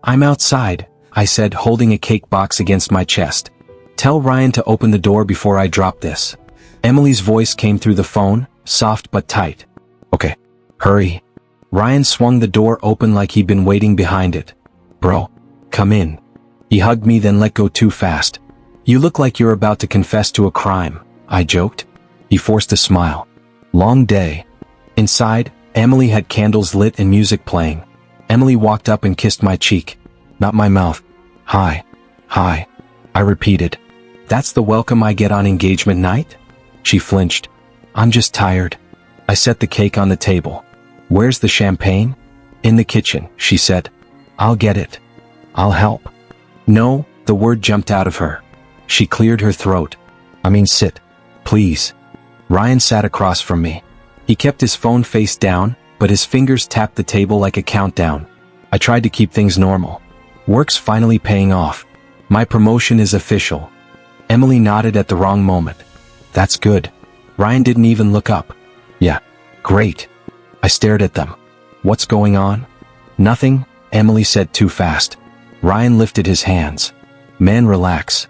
I'm outside, I said, holding a cake box against my chest. Tell Ryan to open the door before I drop this. Emily's voice came through the phone, soft but tight. Okay. Hurry. Ryan swung the door open like he'd been waiting behind it. Bro. Come in. He hugged me, then let go too fast. You look like you're about to confess to a crime, I joked. He forced a smile. Long day. Inside, Emily had candles lit and music playing. Emily walked up and kissed my cheek. Not my mouth. Hi. Hi. I repeated. That's the welcome I get on engagement night? She flinched. I'm just tired. I set the cake on the table. Where's the champagne? In the kitchen, she said. I'll get it. I'll help. No, the word jumped out of her. She cleared her throat. Sit. Please. Ryan sat across from me. He kept his phone face down, but his fingers tapped the table like a countdown. I tried to keep things normal. Work's finally paying off. My promotion is official. Emily nodded at the wrong moment. That's good. Ryan didn't even look up. Yeah. Great. I stared at them. What's going on? Nothing, Emily said too fast. Ryan lifted his hands. Man, relax.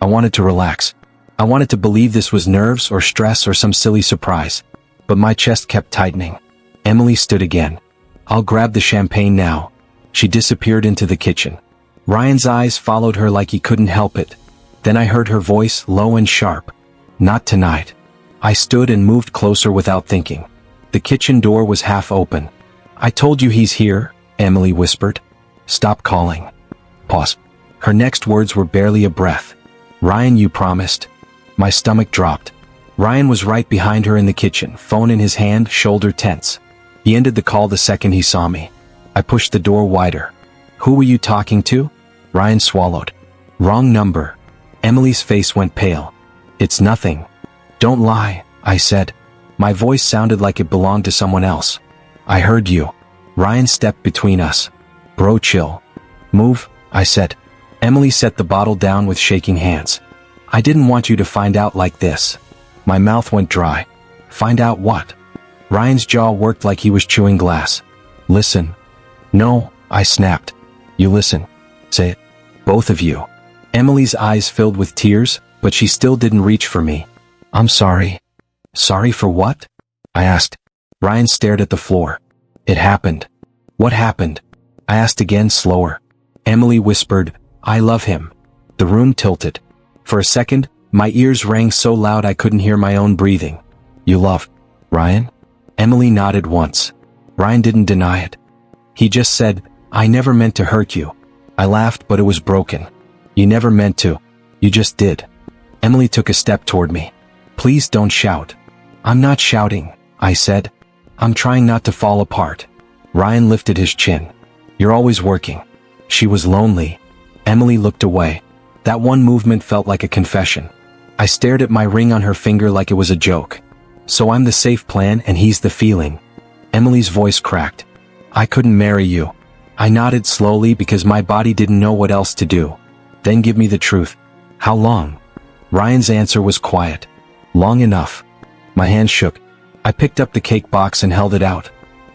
I wanted to relax. I wanted to believe this was nerves or stress or some silly surprise. But my chest kept tightening. Emily stood again. I'll grab the champagne now. She disappeared into the kitchen. Ryan's eyes followed her like he couldn't help it. Then I heard her voice, low and sharp. Not tonight. I stood and moved closer without thinking. The kitchen door was half open. I told you he's here, Emily whispered. Stop calling. Pause. Her next words were barely a breath. Ryan, you promised. My stomach dropped. Ryan was right behind her in the kitchen, phone in his hand, shoulder tense. He ended the call the second he saw me. I pushed the door wider. Who were you talking to? Ryan swallowed. Wrong number. Emily's face went pale. It's nothing. Don't lie, I said. My voice sounded like it belonged to someone else. I heard you. Ryan stepped between us. Bro, chill. Move, I said. Emily set the bottle down with shaking hands. I didn't want you to find out like this. My mouth went dry. Find out what? Ryan's jaw worked like he was chewing glass. Listen. No, I snapped. You listen. Say it. Both of you. Emily's eyes filled with tears, but she still didn't reach for me. I'm sorry. Sorry for what? I asked. Ryan stared at the floor. It happened. What happened? I asked again, slower. Emily whispered, I love him. The room tilted. For a second, my ears rang so loud I couldn't hear my own breathing. You love Ryan? Emily nodded once. Ryan didn't deny it. He just said, I never meant to hurt you. I laughed, but it was broken. You never meant to. You just did. Emily took a step toward me. Please don't shout. I'm not shouting, I said. I'm trying not to fall apart. Ryan lifted his chin. You're always working. She was lonely. Emily looked away. That one movement felt like a confession. I stared at my ring on her finger like it was a joke. So I'm the safe plan and he's the feeling. Emily's voice cracked. I couldn't marry you. I nodded slowly because my body didn't know what else to do. Then give me the truth. How long? Ryan's answer was quiet. Long enough. My hand shook. I picked up the cake box and held it out.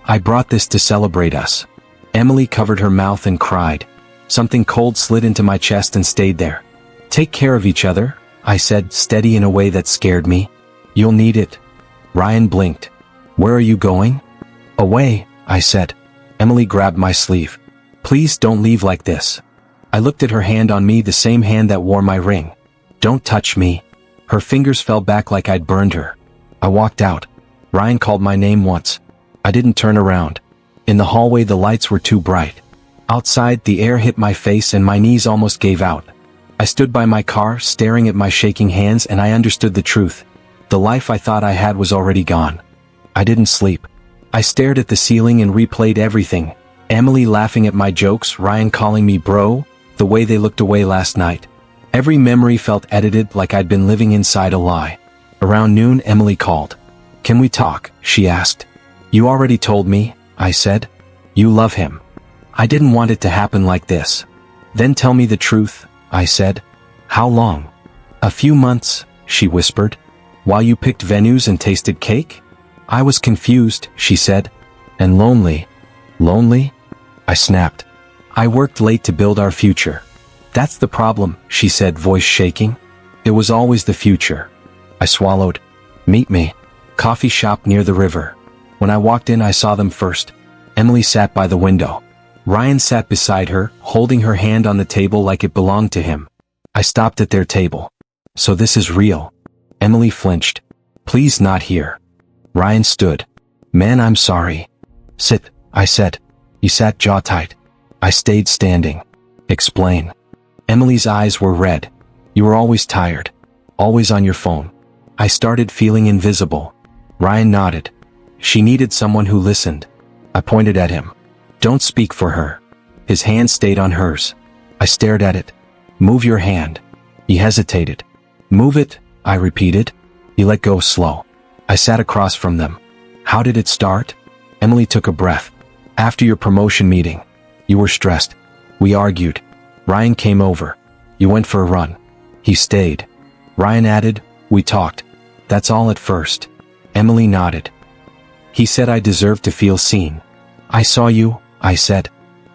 I brought this to celebrate us. Emily covered her mouth and cried. Something cold slid into my chest and stayed there. Take care of each other, I said, steady in a way that scared me. You'll need it. Ryan blinked. Where are you going? Away, I said. Emily grabbed my sleeve. Please don't leave like this. I looked at her hand on me, the same hand that wore my ring. Don't touch me. Her fingers fell back like I'd burned her. I walked out. Ryan called my name once. I didn't turn around. In the hallway the lights were too bright. Outside the air hit my face and my knees almost gave out. I stood by my car, staring at my shaking hands, and I understood the truth. The life I thought I had was already gone. I didn't sleep. I stared at the ceiling and replayed everything. Emily laughing at my jokes, Ryan calling me bro, the way they looked away last night. Every memory felt edited like I'd been living inside a lie. Around noon, Emily called. Can we talk? She asked. You already told me, I said. You love him. I didn't want it to happen like this. Then tell me the truth, I said. How long? A few months, she whispered. While you picked venues and tasted cake? I was confused, she said. And lonely. Lonely? I snapped. I worked late to build our future. That's the problem, she said, voice shaking. It was always the future. I swallowed. Meet me. Coffee shop near the river. When I walked in, I saw them first. Emily sat by the window. Ryan sat beside her, holding her hand on the table like it belonged to him. I stopped at their table. So this is real. Emily flinched. Please, not here. Ryan stood. Man, I'm sorry. Sit, I said. He sat jaw tight. I stayed standing. Explain. Emily's eyes were red. You were always tired. Always on your phone. I started feeling invisible. Ryan nodded. She needed someone who listened. I pointed at him. Don't speak for her. His hand stayed on hers. I stared at it. Move your hand. He hesitated. Move it, I repeated. He let go slow. I sat across from them. How did it start? Emily took a breath. After your promotion meeting. You were stressed. We argued. Ryan came over. You went for a run. He stayed. Ryan added, we talked. That's all at first. Emily nodded. He said I deserved to feel seen. I saw you, I said.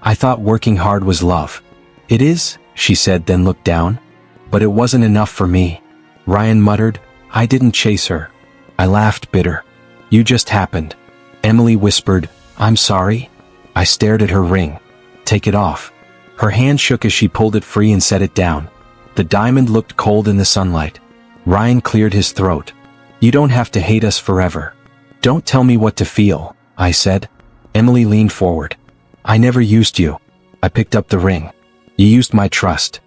I thought working hard was love. It is, she said, then looked down. But it wasn't enough for me. Ryan muttered, I didn't chase her. I laughed bitter. You just happened. Emily whispered, I'm sorry. I stared at her ring. Take it off. Her hand shook as she pulled it free and set it down. The diamond looked cold in the sunlight. Ryan cleared his throat. You don't have to hate us forever. Don't tell me what to feel, I said. Emily leaned forward. I never used you. I picked up the ring. You used my trust.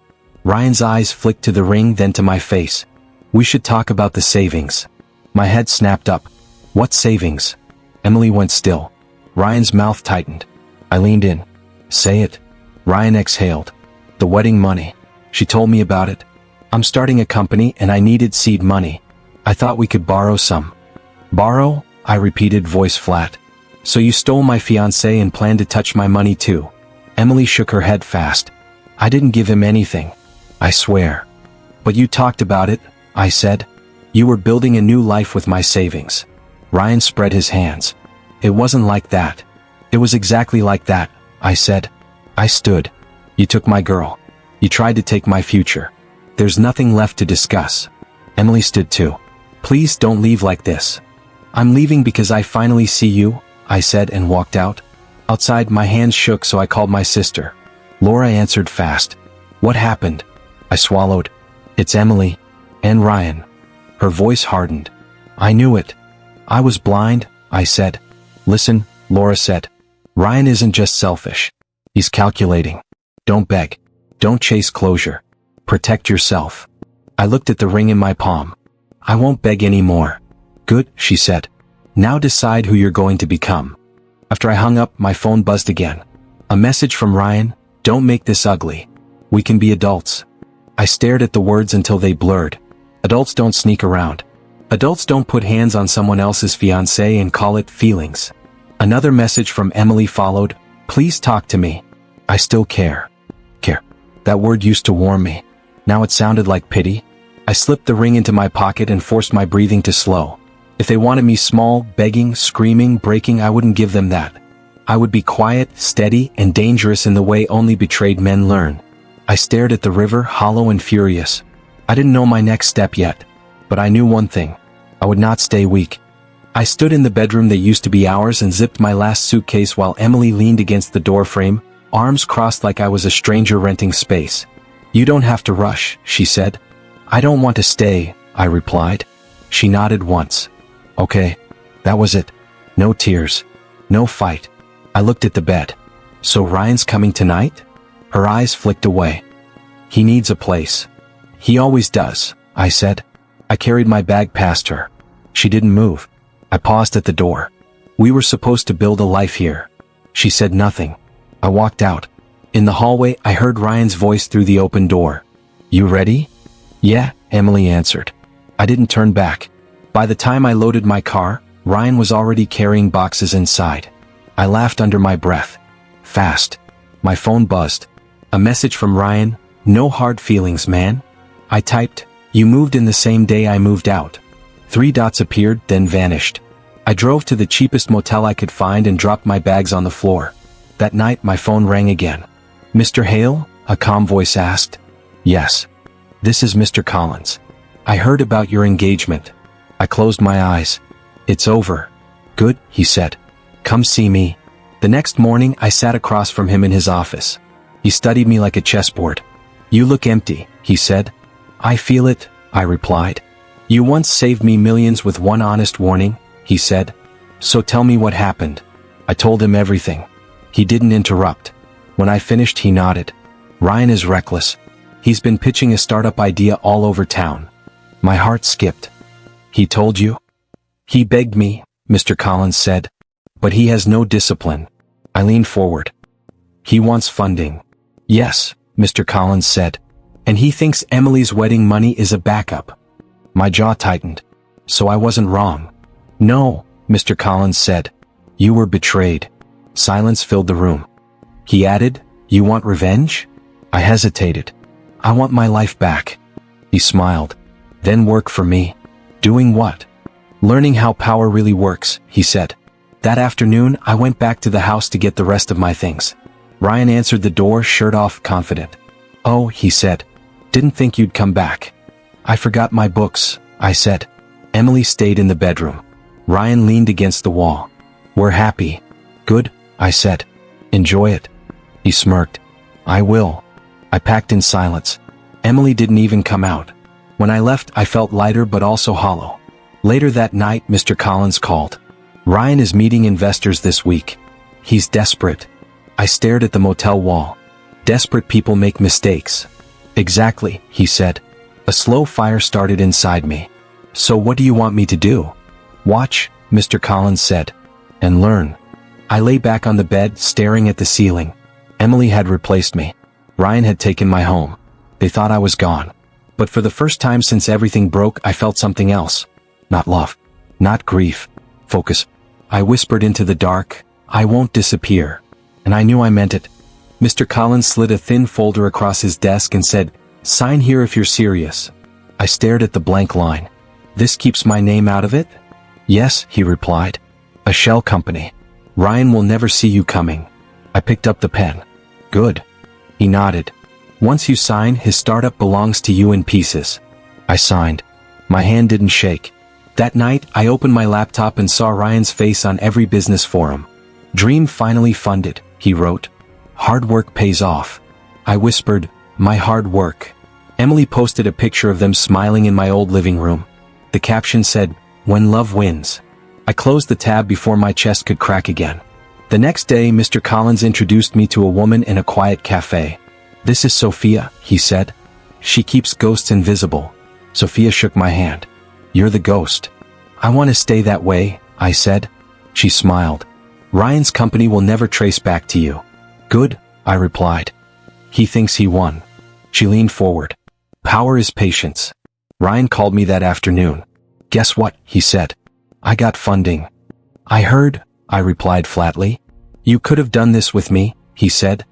Ryan's eyes flicked to the ring, then to my face. We should talk about the savings. My head snapped up. What savings? Emily went still. Ryan's mouth tightened. I leaned in. Say it. Ryan exhaled. The wedding money. She told me about it. I'm starting a company and I needed seed money. I thought we could borrow some. Borrow? I repeated, voice flat. So you stole my fiancé and planned to touch my money too. Emily shook her head fast. I didn't give him anything. I swear. But you talked about it, I said. You were building a new life with my savings. Ryan spread his hands. It wasn't like that. It was exactly like that, I said. I stood. You took my girl. You tried to take my future. There's nothing left to discuss. Emily stood too. Please don't leave like this. I'm leaving because I finally see you, I said and walked out. Outside, my hands shook, so I called my sister. Laura answered fast. What happened? I swallowed. It's Emily. And Ryan. Her voice hardened. I knew it. I was blind, I said. Listen, Laura said. Ryan isn't just selfish. He's calculating. Don't beg. Don't chase closure. Protect yourself. I looked at the ring in my palm. I won't beg anymore. Good, she said. Now decide who you're going to become. After I hung up, my phone buzzed again. A message from Ryan. Don't make this ugly. We can be adults. I stared at the words until they blurred. Adults don't sneak around. Adults don't put hands on someone else's fiancé and call it feelings. Another message from Emily followed. Please talk to me. I still care. Care. That word used to warm me. Now it sounded like pity. I slipped the ring into my pocket and forced my breathing to slow. If they wanted me small, begging, screaming, breaking, I wouldn't give them that. I would be quiet, steady, and dangerous in the way only betrayed men learn. I stared at the river, hollow and furious. I didn't know my next step yet. But I knew one thing. I would not stay weak. I stood in the bedroom that used to be ours and zipped my last suitcase while Emily leaned against the doorframe, arms crossed like I was a stranger renting space. You don't have to rush, she said. I don't want to stay, I replied. She nodded once. Okay. That was it. No tears. No fight. I looked at the bed. So Ryan's coming tonight? Her eyes flicked away. He needs a place. He always does, I said. I carried my bag past her. She didn't move. I paused at the door. We were supposed to build a life here. She said nothing. I walked out. In the hallway, I heard Ryan's voice through the open door. You ready? Yeah, Emily answered. I didn't turn back. By the time I loaded my car, Ryan was already carrying boxes inside. I laughed under my breath. Fast. My phone buzzed. A message from Ryan. No hard feelings, man. I typed, you moved in the same day I moved out. 3 dots appeared, then vanished. I drove to the cheapest motel I could find and dropped my bags on the floor. That night, my phone rang again. Mr. Hale? A calm voice asked. Yes. This is Mr. Collins. I heard about your engagement. I closed my eyes. It's over. Good, he said. Come see me. The next morning I sat across from him in his office. He studied me like a chessboard. You look empty, he said. I feel it, I replied. You once saved me millions with one honest warning, he said. So tell me what happened. I told him everything. He didn't interrupt. When I finished, he nodded. Ryan is reckless. He's been pitching a startup idea all over town. My heart skipped. He told you? He begged me, Mr. Collins said. But he has no discipline. I leaned forward. He wants funding. Yes, Mr. Collins said. And he thinks Emily's wedding money is a backup. My jaw tightened. So I wasn't wrong. No, Mr. Collins said. You were betrayed. Silence filled the room. He added, You want revenge? I hesitated. I want my life back. He smiled. Then work for me. Doing what? Learning how power really works, he said. That afternoon, I went back to the house to get the rest of my things. Ryan answered the door, shirt off, confident. Oh, he said. Didn't think you'd come back. I forgot my books, I said. Emily stayed in the bedroom. Ryan leaned against the wall. We're happy. Good, I said. Enjoy it. He smirked. I will. I packed in silence. Emily didn't even come out. When I left, I felt lighter but also hollow. Later that night, Mr. Collins called. Ryan is meeting investors this week. He's desperate. I stared at the motel wall. Desperate people make mistakes. Exactly, he said. A slow fire started inside me. So what do you want me to do? Watch, Mr. Collins said. And learn. I lay back on the bed, staring at the ceiling. Emily had replaced me. Ryan had taken my home. They thought I was gone. But for the first time since everything broke, I felt something else. Not love. Not grief. Focus. I whispered into the dark, I won't disappear. And I knew I meant it. Mr. Collins slid a thin folder across his desk and said, Sign here if you're serious. I stared at the blank line. This keeps my name out of it? Yes, he replied. A shell company. Ryan will never see you coming. I picked up the pen. Good. He nodded. Once you sign, his startup belongs to you in pieces. I signed. My hand didn't shake. That night, I opened my laptop and saw Ryan's face on every business forum. Dream finally funded, he wrote. Hard work pays off. I whispered, my hard work. Emily posted a picture of them smiling in my old living room. The caption said, When love wins. I closed the tab before my chest could crack again. The next day, Mr. Collins introduced me to a woman in a quiet cafe. This is Sophia, he said. She keeps ghosts invisible. Sophia shook my hand. You're the ghost. I want to stay that way, I said. She smiled. Ryan's company will never trace back to you. Good, I replied. He thinks he won. She leaned forward. Power is patience. Ryan called me that afternoon. Guess what, he said. I got funding. I heard, I replied flatly. You could have done this with me, he said.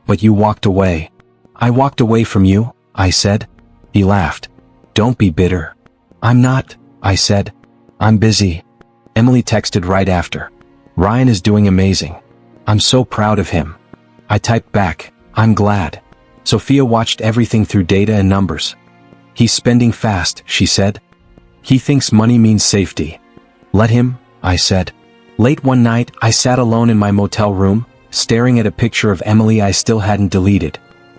But you walked away. I walked away from you, I said. He laughed. Don't be bitter. I'm not, I said. I'm busy. Emily texted right after. Ryan is doing amazing. I'm so proud of him. I typed back, I'm glad. Sophia watched everything through data and numbers. He's spending fast, she said. He thinks money means safety. Let him, I said. Late one night, I sat alone in my motel room, staring at a picture of Emily I still hadn't deleted.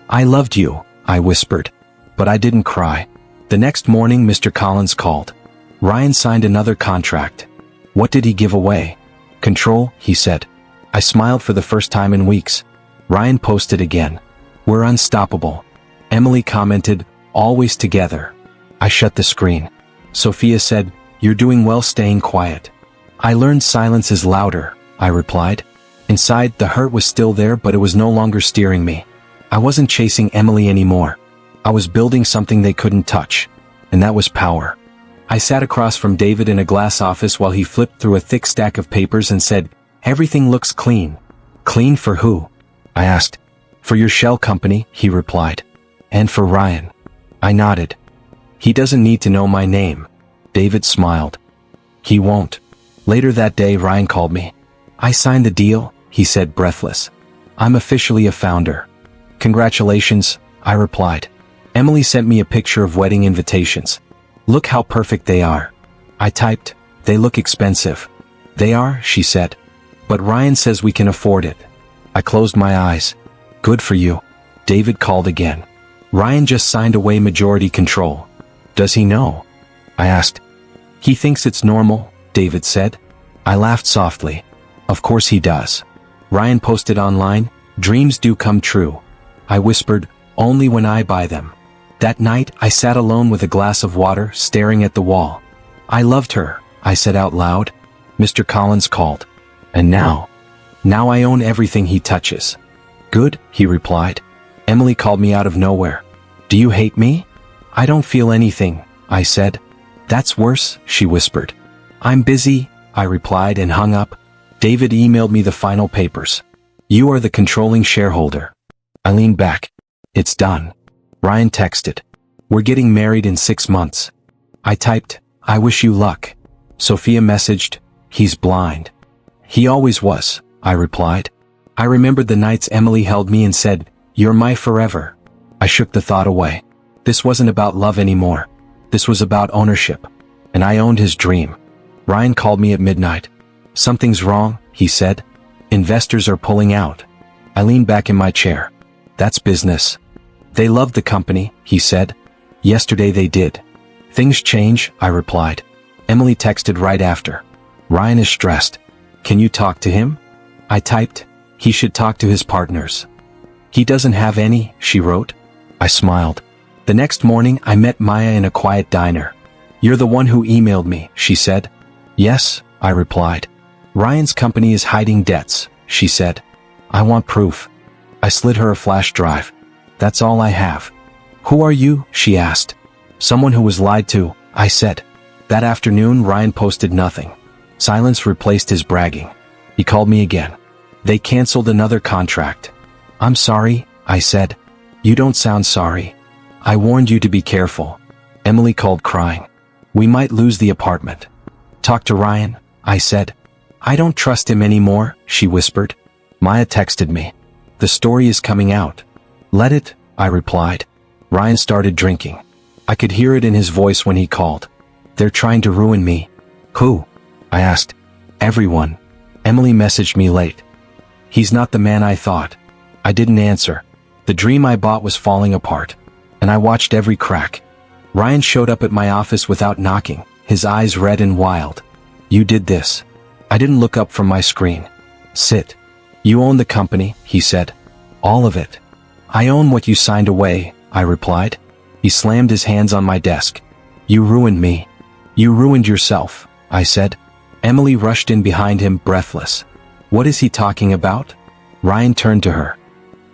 I loved you, I whispered. But I didn't cry. The next morning, Mr. Collins called. Ryan signed another contract. What did he give away? Control, he said. I smiled for the first time in weeks. Ryan posted again. We're unstoppable. Emily commented, always together. I shut the screen. Sophia said, You're doing well staying quiet. I learned silence is louder, I replied. Inside, the hurt was still there, but it was no longer steering me. I wasn't chasing Emily anymore. I was building something they couldn't touch. And that was power. I sat across from David in a glass office while he flipped through a thick stack of papers and said, Everything looks clean. Clean for who? I asked. For your shell company, he replied. And for Ryan. I nodded. He doesn't need to know my name. David smiled. He won't. Later that day, Ryan called me. I signed the deal, he said breathless. I'm officially a founder. Congratulations, I replied. Emily sent me a picture of wedding invitations. Look how perfect they are. I typed, they look expensive. They are, she said. But Ryan says we can afford it. I closed my eyes. Good for you. David called again. Ryan just signed away majority control. Does he know? I asked. He thinks it's normal, David said. I laughed softly. Of course he does. Ryan posted online, dreams do come true. I whispered, only when I buy them. That night, I sat alone with a glass of water, staring at the wall. I loved her, I said out loud. Mr. Collins called. And now I own everything he touches. Good, he replied. Emily called me out of nowhere. Do you hate me? I don't feel anything, I said. That's worse, she whispered. I'm busy, I replied and hung up. David emailed me the final papers. You are the controlling shareholder. I leaned back. It's done. Ryan texted. We're getting married in 6 months. I typed, I wish you luck. Sophia messaged, he's blind. He always was, I replied. I remembered the nights Emily held me and said, you're my forever. I shook the thought away. This wasn't about love anymore. This was about ownership. And I owned his dream. Ryan called me at midnight. Something's wrong, he said. Investors are pulling out. I leaned back in my chair. That's business. They love the company, he said. Yesterday they did. Things change, I replied. Emily texted right after. Ryan is stressed. Can you talk to him? I typed, he should talk to his partners. He doesn't have any, she wrote. I smiled. The next morning I met Maya in a quiet diner. You're the one who emailed me, she said. Yes, I replied. Ryan's company is hiding debts, she said. I want proof. I slid her a flash drive. That's all I have. Who are you? She asked. Someone who was lied to, I said. That afternoon Ryan posted nothing. Silence replaced his bragging. He called me again. They canceled another contract. I'm sorry, I said. You don't sound sorry. I warned you to be careful. Emily called crying. We might lose the apartment. Talk to Ryan, I said. I don't trust him anymore, she whispered. Maya texted me. The story is coming out. Let it, I replied. Ryan started drinking. I could hear it in his voice when he called. They're trying to ruin me. Who? I asked. Everyone. Emily messaged me late. He's not the man I thought. I didn't answer. The dream I bought was falling apart. And I watched every crack. Ryan showed up at my office without knocking, his eyes red and wild. You did this. I didn't look up from my screen. Sit. You own the company, he said. All of it. I own what you signed away, I replied. He slammed his hands on my desk. You ruined me. You ruined yourself, I said. Emily rushed in behind him, breathless. What is he talking about? Ryan turned to her.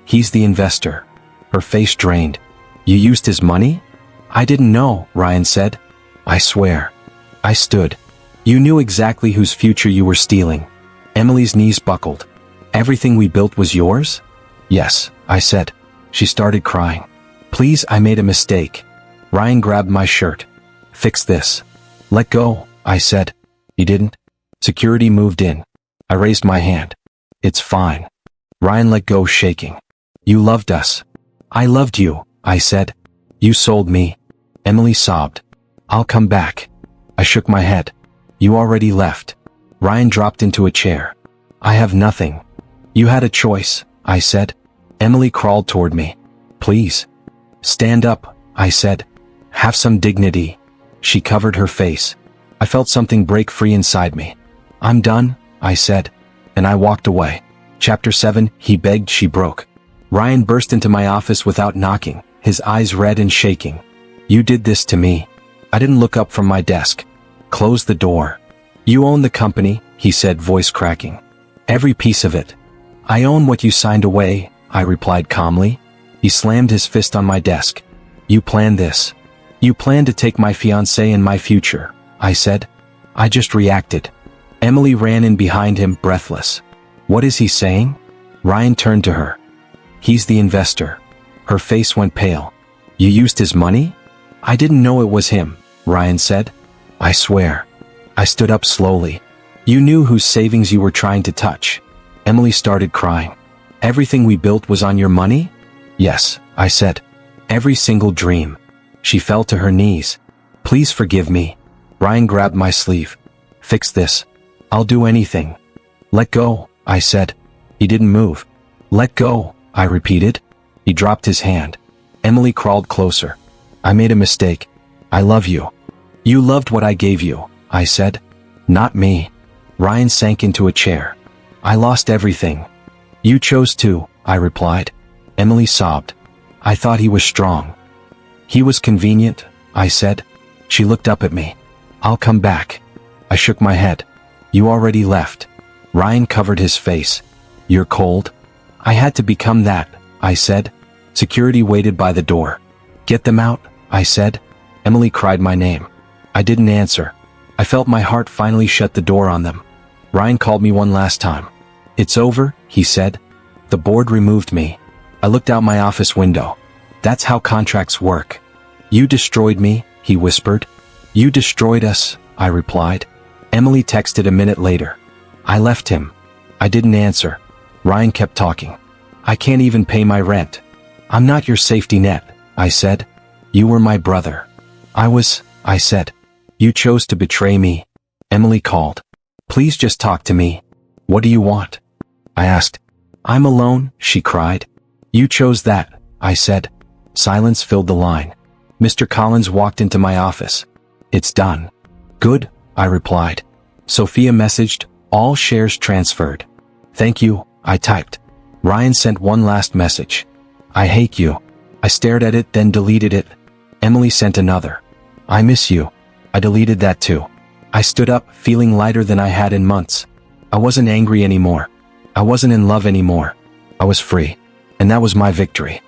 He's the investor. Her face drained. You used his money? I didn't know, Ryan said. I swear. I stood. You knew exactly whose future you were stealing. Emily's knees buckled. Everything we built was yours? Yes, I said. She started crying. Please, I made a mistake. Ryan grabbed my shirt. Fix this. Let go, I said. He didn't. Security moved in. I raised my hand. It's fine. Ryan let go, shaking. You loved us. I loved you, I said. You sold me. Emily sobbed. I'll come back. I shook my head. You already left. Ryan dropped into a chair. I have nothing. You had a choice, I said. Emily crawled toward me. Please. Stand up, I said. Have some dignity. She covered her face. I felt something break free inside me. I'm done, I said. And I walked away. Chapter 7, he begged, she broke. Ryan burst into my office without knocking, his eyes red and shaking. You did this to me. I didn't look up from my desk. Close the door. You own the company, he said, voice cracking. Every piece of it. I own what you signed away, I replied calmly. He slammed his fist on my desk. You planned this. You planned to take my fiancée and my future, I said. I just reacted. Emily ran in behind him, breathless. What is he saying? Ryan turned to her. He's the investor. Her face went pale. You used his money? I didn't know it was him, Ryan said. I swear. I stood up slowly. You knew whose savings you were trying to touch. Emily started crying. Everything we built was on your money? Yes, I said. Every single dream. She fell to her knees. Please forgive me. Ryan grabbed my sleeve. Fix this. I'll do anything. Let go, I said. He didn't move. Let go, I repeated. He dropped his hand. Emily crawled closer. I made a mistake. I love you. You loved what I gave you, I said. Not me. Ryan sank into a chair. I lost everything. You chose to, I replied. Emily sobbed. I thought he was strong. He was convenient, I said. She looked up at me. I'll come back. I shook my head. You already left. Ryan covered his face. You're cold? I had to become that, I said. Security waited by the door. Get them out, I said. Emily cried my name. I didn't answer. I felt my heart finally shut the door on them. Ryan called me one last time. It's over, he said. The board removed me. I looked out my office window. That's how contracts work. You destroyed me, he whispered. You destroyed us, I replied. Emily texted a minute later. I left him. I didn't answer. Ryan kept talking. I can't even pay my rent. I'm not your safety net, I said. You were my brother. I said. You chose to betray me. Emily called. Please just talk to me. What do you want? I asked. I'm alone, she cried. You chose that, I said. Silence filled the line. Mr. Collins walked into my office. It's done. Good, I replied. Sophia messaged, all shares transferred. Thank you, I typed. Ryan sent one last message. I hate you. I stared at it, then deleted it. Emily sent another. I miss you. I deleted that too. I stood up, feeling lighter than I had in months. I wasn't angry anymore. I wasn't in love anymore. I was free. And that was my victory.